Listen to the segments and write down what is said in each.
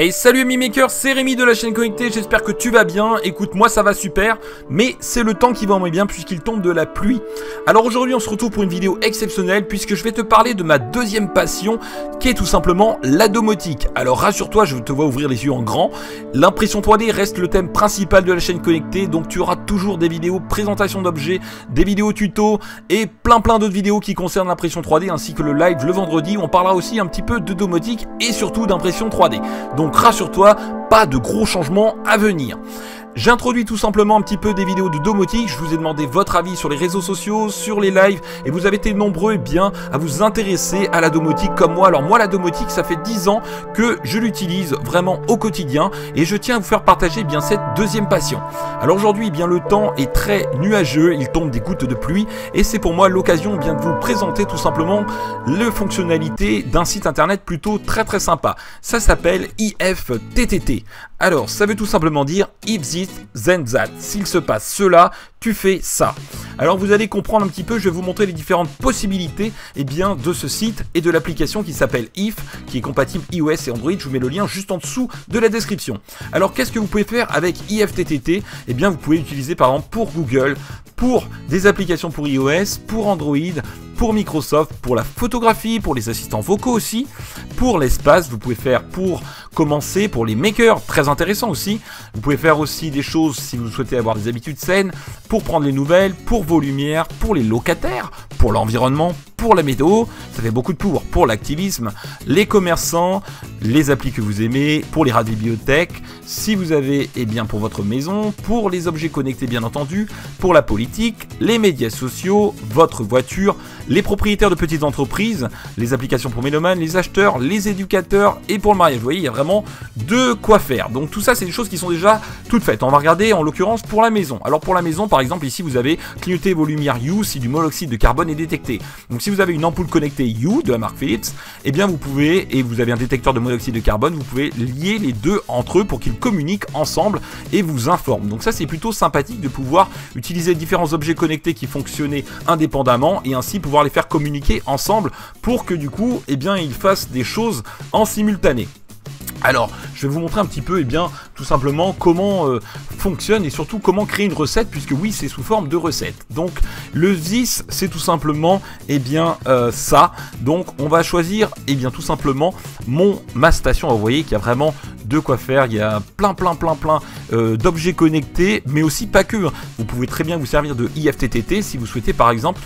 Hey, salut ami maker, c'est Rémi de la chaîne Connectée, j'espère que tu vas bien. Écoute, moi ça va super, mais c'est le temps qui va moins bien puisqu'il tombe de la pluie. Alors aujourd'hui on se retrouve pour une vidéo exceptionnelle puisque je vais te parler de ma deuxième passion qui est tout simplement la domotique. Alors rassure-toi, je te vois ouvrir les yeux en grand. L'impression 3D reste le thème principal de la chaîne Connectée, donc tu auras toujours des vidéos présentation d'objets, des vidéos tutos et plein d'autres vidéos qui concernent l'impression 3D ainsi que le live le vendredi où on parlera aussi un petit peu de domotique et surtout d'impression 3D. Donc rassure-toi, pas de gros changements à venir. J'introduis tout simplement un petit peu des vidéos de domotique, je vous ai demandé votre avis sur les réseaux sociaux, sur les lives, et vous avez été nombreux à vous intéresser à la domotique comme moi. Alors moi la domotique, ça fait 10 ans que je l'utilise vraiment au quotidien, et je tiens à vous faire partager cette deuxième passion. Alors aujourd'hui, le temps est très nuageux, il tombe des gouttes de pluie, et c'est pour moi l'occasion de vous présenter tout simplement les fonctionnalités d'un site internet plutôt très sympa. Ça s'appelle IFTTT. Alors ça veut tout simplement dire If This Then That. S'il se passe cela, tu fais ça. Alors vous allez comprendre un petit peu, je vais vous montrer les différentes possibilités de ce site et de l'application qui s'appelle If, qui est compatible iOS et Android. Je vous mets le lien juste en dessous de la description. Alors qu'est-ce que vous pouvez faire avec IFTTT? Vous pouvez l'utiliser par exemple pour Google, pour des applications pour iOS, pour Android, pour Microsoft, pour la photographie, pour les assistants vocaux aussi, pour l'espace, vous pouvez faire pour commencer, pour les makers, très intéressant aussi. Vous pouvez faire aussi des choses si vous souhaitez avoir des habitudes saines, pour prendre les nouvelles, pour vos lumières, pour les locataires, pour l'environnement, pour la météo, ça fait beaucoup de pour l'activisme, les commerçants, les applis que vous aimez, pour les radiobibliothèques, si vous avez pour votre maison, pour les objets connectés bien entendu, pour la politique, les médias sociaux, votre voiture, les propriétaires de petites entreprises, les applications pour mélomanes, les acheteurs, les éducateurs et pour le mariage. Vous voyez, il y a vraiment de quoi faire. Donc tout ça, c'est des choses qui sont déjà toutes faites. On va regarder en l'occurrence pour la maison. Alors pour la maison, par exemple, ici vous avez clignoté vos lumières Hue si du monoxyde de carbone est détecté. Donc si vous avez une ampoule connectée Hue de la marque Philips, vous pouvez, et vous avez un détecteur de monoxyde de carbone, vous pouvez lier les deux entre eux pour qu'ils communiquent ensemble et vous informent. Donc ça, c'est plutôt sympathique de pouvoir utiliser différents objets connectés qui fonctionnaient indépendamment et ainsi pouvoir les faire communiquer ensemble pour que du coup, ils fassent des choses en simultané. Alors, je vais vous montrer un petit peu, tout simplement comment fonctionne et surtout comment créer une recette, puisque oui, c'est sous forme de recette. Donc, le This, c'est tout simplement, ça. Donc, on va choisir, tout simplement, ma station. Alors, vous voyez qu'il y a vraiment de quoi faire. Il y a plein d'objets connectés, mais aussi pas que. Vous pouvez très bien vous servir de IFTTT si vous souhaitez, par exemple,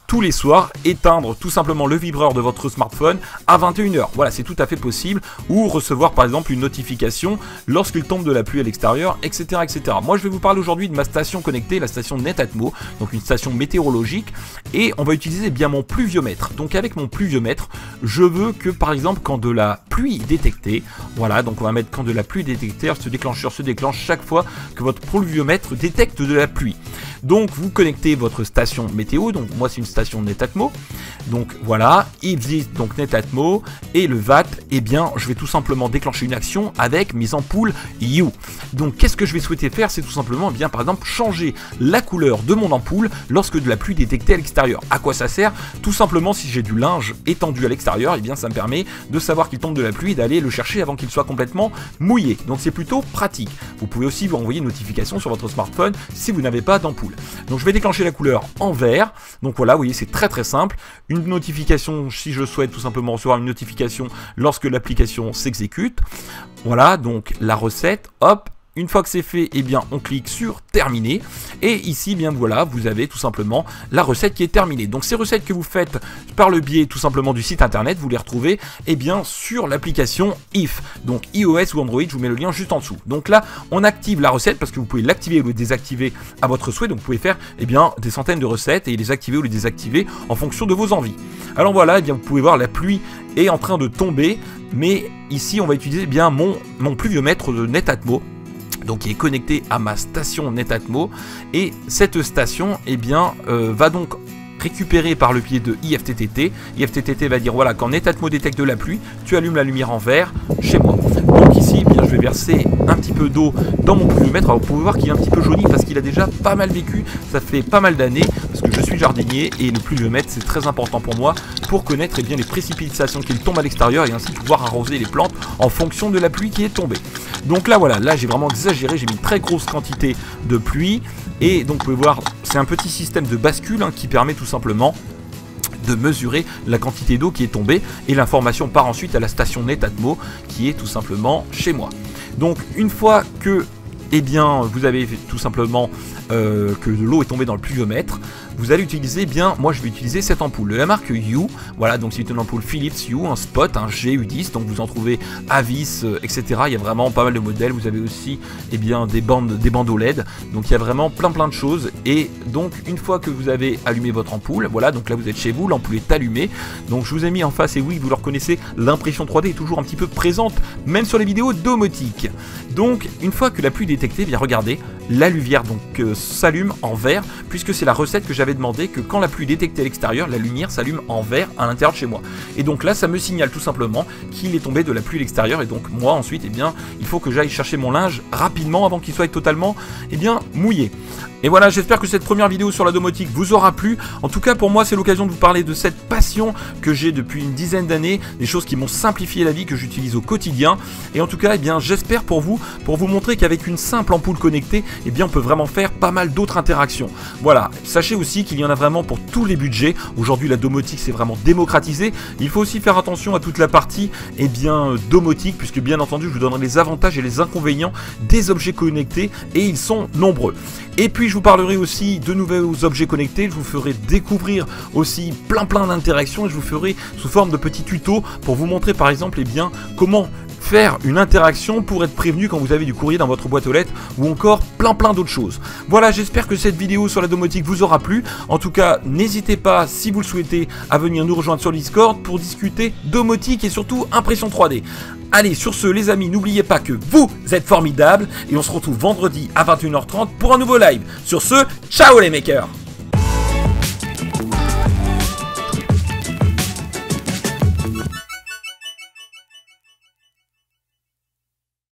tous les soirs, éteindre tout simplement le vibreur de votre smartphone à 21 h. Voilà, c'est tout à fait possible. Ou recevoir par exemple une notification lorsqu'il tombe de la pluie à l'extérieur, etc. Moi je vais vous parler aujourd'hui de ma station connectée, la station Netatmo, donc une station météorologique, et on va utiliser mon pluviomètre. Donc avec mon pluviomètre, je veux que par exemple quand de la pluie est détectée, voilà, donc on va mettre quand de la pluie détectée, ce déclencheur se déclenche chaque fois que votre pluviomètre détecte de la pluie. Donc vous connectez votre station météo, donc moi c'est une station Netatmo, donc voilà, If This, donc Netatmo, et le VAT, je vais tout simplement déclencher une action avec mes ampoules Hue. Donc qu'est-ce que je vais souhaiter faire? C'est tout simplement par exemple changer la couleur de mon ampoule lorsque de la pluie est détectée à l'extérieur. À quoi ça sert? Tout simplement, si j'ai du linge étendu à l'extérieur, ça me permet de savoir qu'il tombe de la pluie et d'aller le chercher avant qu'il soit complètement mouillé. Donc c'est plutôt pratique. Vous pouvez aussi vous envoyer une notification sur votre smartphone si vous n'avez pas d'ampoule. Donc je vais déclencher la couleur en vert. Donc voilà, vous voyez, c'est très simple. Une notification si je souhaite tout simplement recevoir une notification lorsque l'application s'exécute. Voilà, donc la recette, hop. Une fois que c'est fait, on clique sur terminer. Et ici, voilà, vous avez tout simplement la recette qui est terminée. Donc ces recettes que vous faites par le biais tout simplement du site internet, vous les retrouvez sur l'application If. Donc iOS ou Android, je vous mets le lien juste en dessous. Donc là, on active la recette parce que vous pouvez l'activer ou le désactiver à votre souhait. Donc vous pouvez faire des centaines de recettes et les activer ou les désactiver en fonction de vos envies. Alors voilà, vous pouvez voir la pluie est en train de tomber. Mais ici, on va utiliser mon pluviomètre de Netatmo, donc qui est connecté à ma station Netatmo, et cette station va donc récupérer par le biais de IFTTT. IFTTT va dire voilà, quand Netatmo détecte de la pluie, tu allumes la lumière en vert chez moi. Donc ici, je vais verser un petit peu d'eau dans mon pluviomètre. Alors vous pouvez voir qu'il est un petit peu jauni parce qu'il a déjà pas mal vécu, ça fait pas mal d'années. parce que je suis jardinier et le pluviomètre c'est très important pour moi pour connaître bien les précipitations qui tombent à l'extérieur et ainsi pouvoir arroser les plantes en fonction de la pluie qui est tombée. Donc là voilà, là j'ai vraiment exagéré, j'ai mis une très grosse quantité de pluie et donc vous pouvez voir c'est un petit système de bascule qui permet tout simplement de mesurer la quantité d'eau qui est tombée et l'information part ensuite à la station Netatmo qui est tout simplement chez moi. Donc une fois que vous avez tout simplement que l'eau est tombée dans le pluviomètre, vous allez utiliser moi je vais utiliser cette ampoule de la marque Hue, voilà, donc c'est une ampoule Philips Hue, un spot, un GU10, donc vous en trouvez Avis, etc. Il y a vraiment pas mal de modèles, vous avez aussi des bandeaux LED, donc il y a vraiment plein de choses. Et donc une fois que vous avez allumé votre ampoule, voilà, donc là vous êtes chez vous, l'ampoule est allumée, donc je vous ai mis en face, et oui vous le reconnaissez, l'impression 3D est toujours un petit peu présente, même sur les vidéos domotiques. Donc une fois que la pluie est détectée, bien regardez, la lumière donc s'allume en vert, puisque c'est la recette que j'avais demandé, que quand la pluie est détectée à l'extérieur, la lumière s'allume en vert à l'intérieur de chez moi. Et donc là ça me signale tout simplement qu'il est tombé de la pluie à l'extérieur, et donc moi ensuite il faut que j'aille chercher mon linge rapidement avant qu'il soit totalement mouillé. Et voilà, j'espère que cette première vidéo sur la domotique vous aura plu. En tout cas pour moi c'est l'occasion de vous parler de cette passion que j'ai depuis une dizaine d'années, des choses qui m'ont simplifié la vie, que j'utilise au quotidien. Et en tout cas j'espère pour vous montrer qu'avec une simple ampoule connectée, on peut vraiment faire pas mal d'autres interactions. Voilà, sachez aussi qu'il y en a vraiment pour tous les budgets. Aujourd'hui la domotique c'est vraiment démocratisé. Il faut aussi faire attention à toute la partie domotique, puisque bien entendu je vous donnerai les avantages et les inconvénients des objets connectés, et ils sont nombreux. Et puis je vous parlerai aussi de nouveaux objets connectés, je vous ferai découvrir aussi plein d'interactions, et je vous ferai sous forme de petits tutos pour vous montrer par exemple comment faire une interaction pour être prévenu quand vous avez du courrier dans votre boîte aux lettres, ou encore plein d'autres choses. Voilà, j'espère que cette vidéo sur la domotique vous aura plu. En tout cas, n'hésitez pas, si vous le souhaitez, à venir nous rejoindre sur le Discord pour discuter domotique et surtout impression 3D. Allez, sur ce les amis, n'oubliez pas que vous êtes formidables, et on se retrouve vendredi à 21h30 pour un nouveau live. Sur ce, ciao les makers!